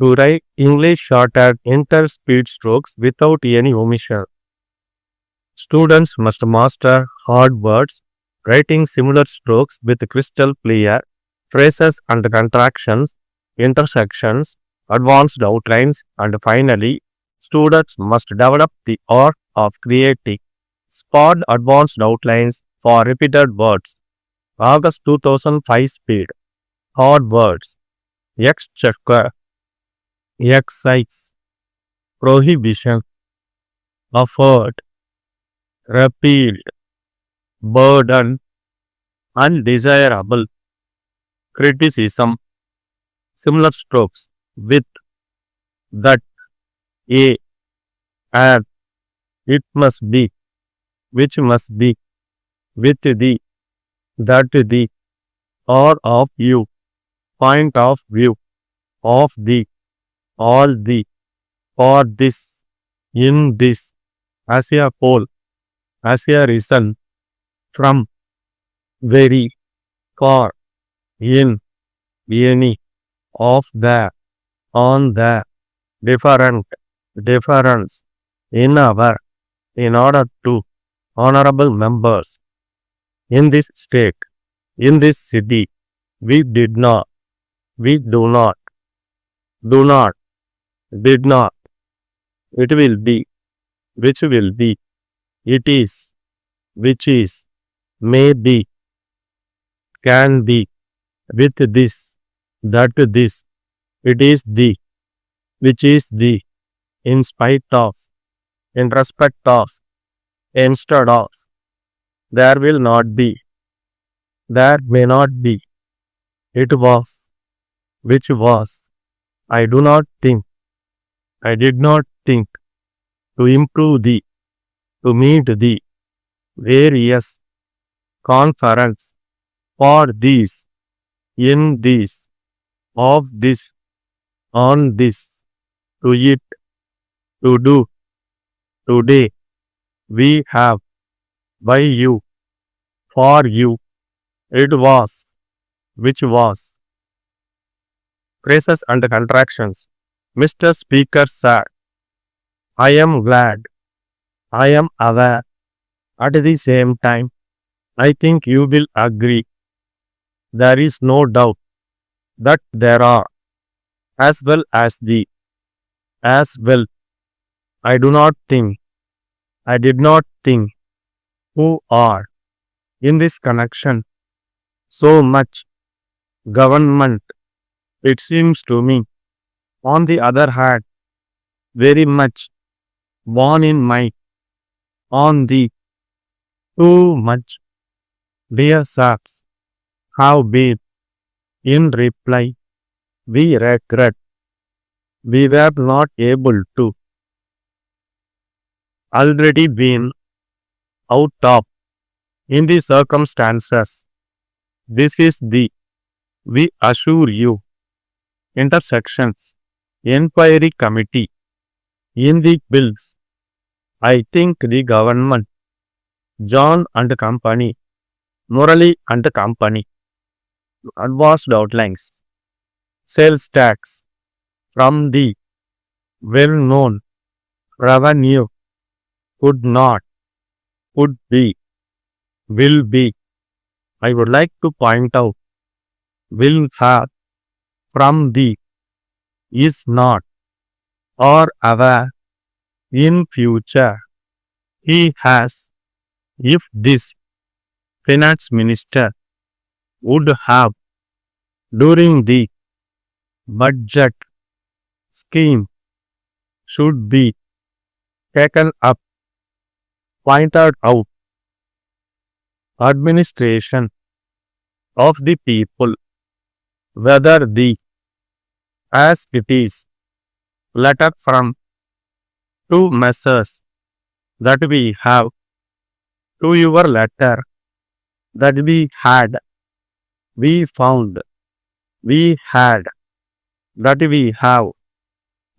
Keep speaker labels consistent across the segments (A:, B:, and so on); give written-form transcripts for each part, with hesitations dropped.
A: To write English shorthand inter-speed strokes without any omission. Students must master hard words, writing similar strokes with crystal clear phrases and contractions, intersections, advanced outlines, and finally, students must develop the art of creating spot advanced outlines for repeated words. August 2005 speed. Hard words. Exchequer. Excise. Prohibition. Afford. Repealed. Burden. Undesirable. Criticism. Similar strokes. With. That. A. And. It must be. Which must be. With the. That the. Or of you. Point of view. Of the. All the. For this. In this. As a whole. As a reason. From. Very. For. In. Any. Of the. On the. Different. Difference. In our. In order to. Honorable members. In this state. In this city. We did not. We do not. Do not. Did not. It will be. Which will be. It is. Which is. May be. Can be. With this. That this. It is the. Which is the. In spite of. In respect of. Instead of. There will not be. There may not be. It was. Which was. I do not think. I did not think. To improve the. To meet the. Various. Conference. For these. In this. Of this. On this. To it. To do. Today. We have. By you. For you. It was. Which was. Phrases and contractions. Mr. Speaker, sir. I am glad. I am aware. At the same time, I think you will agree. There is no doubt that there are. As well as the. As well. I do not think. I did not think. Who are. In this connection. So much. Government. It seems to me. On the other hand. Very much. Born in my. On the. Too much. Dear sirs. Have been. In reply. We regret. We were not able to. Already been. Out of. In the circumstances. This is the. We assure you. Intersections. Inquiry committee. In the bills. I think the government. John and Company. Morally and Company. Advanced outlines. Sales tax. From the. Well-known. Revenue. Could not. Could be. Will be. I would like to point out. Will have. From the. Is not. Or aware. In future. He has. If this. Finance minister. Would have. During the. Budget. Scheme. Should be. Taken up. Pointed out. Administration. Of the people. Whether the. As it is. Letter from. To measures. That we have. To your letter. That we had. We found. We had. That we have.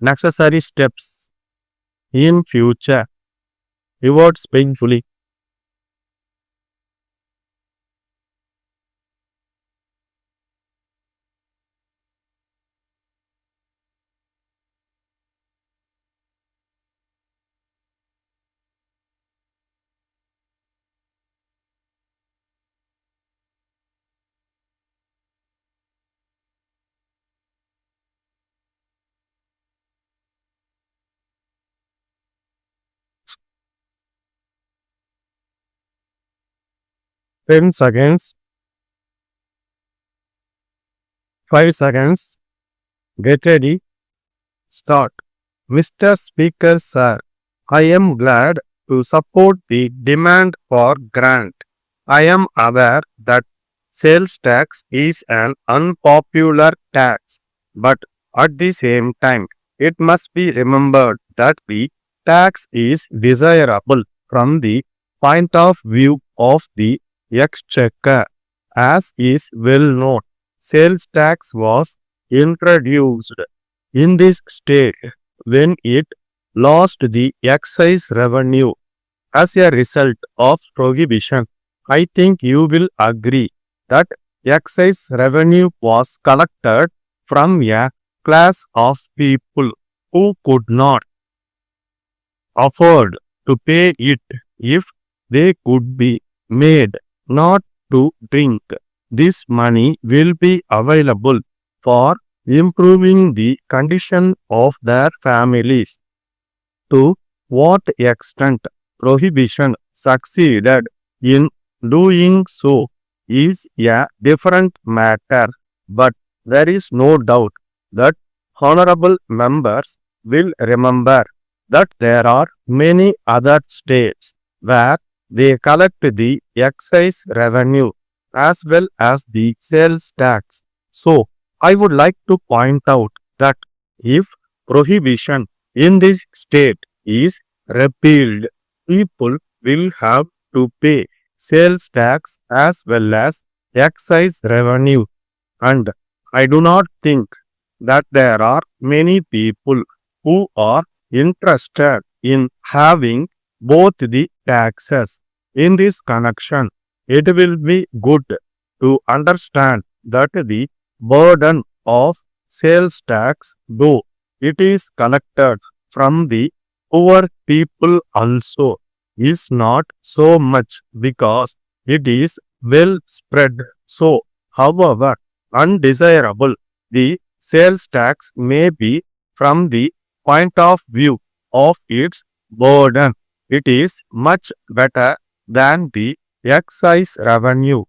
A: Necessary steps. In future. Rewards painfully. 10 seconds, 5 seconds, get ready, start. Mr. Speaker, sir, I am glad to support the demand for grant. I am aware that sales tax is an unpopular tax, but at the same time, it must be remembered that the tax is desirable from the point of view of the exchequer. As is well known, sales tax was introduced in this state when it lost the excise revenue as a result of prohibition. I think you will agree that excise revenue was collected from a class of people who could not afford to pay it if they could be made not to drink. This money will be available for improving the condition of their families. To what extent prohibition succeeded in doing so is a different matter, but there is no doubt that honorable members will remember that there are many other states where they collect the excise revenue as well as the sales tax. So, I would like to point out that if prohibition in this state is repealed, people will have to pay sales tax as well as excise revenue. And I do not think that there are many people who are interested in having both the taxes. In this connection, it will be good to understand that the burden of sales tax, though it is collected from the poor people also, is not so much because it is well spread. So, however undesirable the sales tax may be from the point of view of its burden, it is much better than the excise revenue.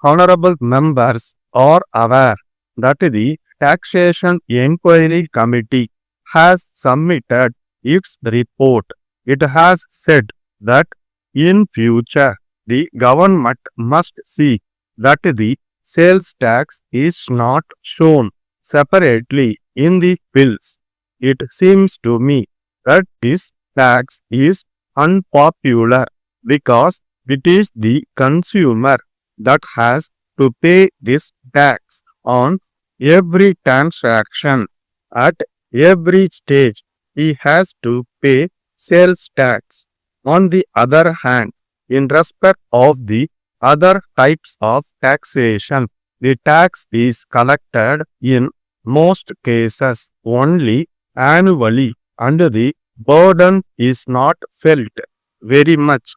A: Honorable members are aware that the Taxation Inquiry Committee has submitted its report. It has said that in future the government must see that the sales tax is not shown separately in the bills. It seems to me that this tax is unpopular because it is the consumer that has to pay this tax on every transaction. At every stage, he has to pay sales tax. On the other hand, in respect of the other types of taxation, the tax is collected in most cases only annually and the burden is not felt very much.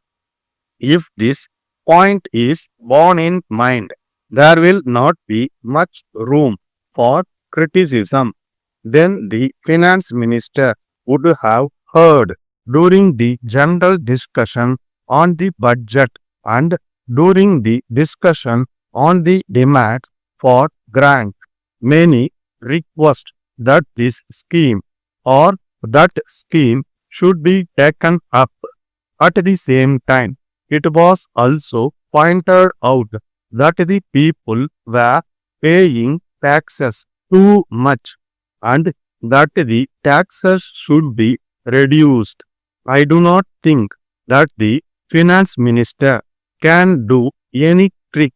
A: If this point is borne in mind, there will not be much room for criticism. Then the finance minister would have heard during the general discussion on the budget and during the discussion on the demands for grant. Many request that this scheme or that scheme should be taken up. At the same time, it was also pointed out that the people were paying taxes too much and that the taxes should be reduced. I do not think that the finance minister can do any trick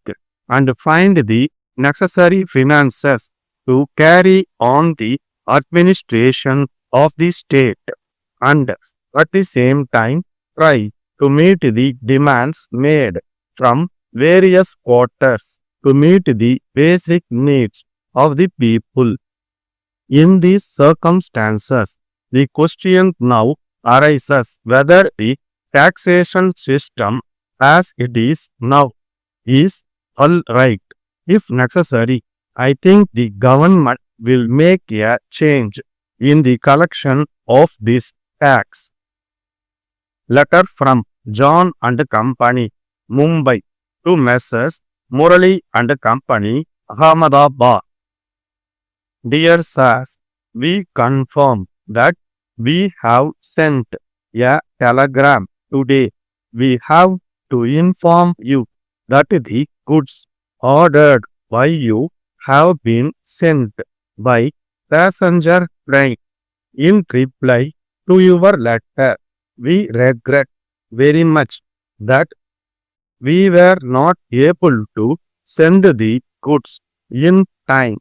A: and find the necessary finances to carry on the administration of the state and at the same time try to meet the demands made from various quarters to meet the basic needs of the people. In these circumstances, the question now arises whether the taxation system as it is now is all right. If necessary, I think the government will make a change in the collection of this tax. Letter from John and Company, Mumbai to Messrs. Murali and Company, Ahmedabad. Dear Sirs, we confirm that we have sent a telegram today. We have to inform you that the goods ordered by you have been sent by passenger train. In reply to your letter, we regret very much that we were not able to send the goods in time.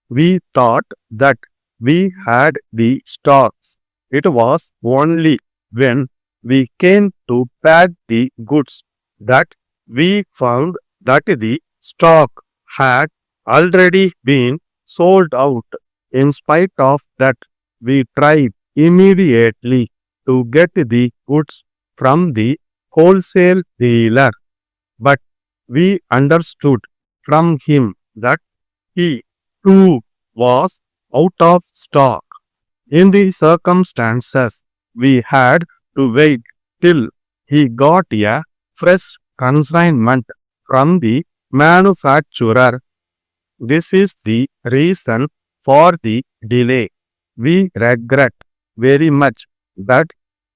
A: We thought that we had the stocks. It was only when we came to pack the goods that we found that the stock had already been sold out. In spite of that, we tried immediately to get the goods from the wholesale dealer, but we understood from him that he too was out of stock. In the circumstances, we had to wait till he got a fresh consignment from the manufacturer. This is the reason for the delay. We regret very much that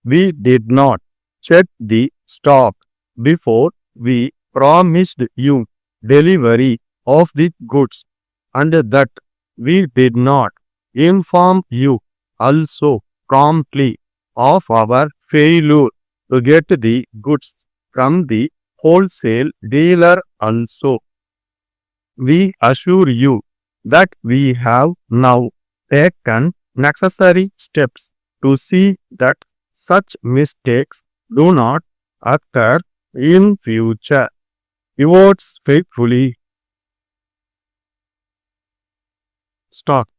A: we did not check the stock before we promised you delivery of the goods, and that we did not inform you also promptly of our failure to get the goods from the wholesale dealer also. We assure you that we have now taken necessary steps to see that such mistakes do not occur in future. Yours faithfully, Stock.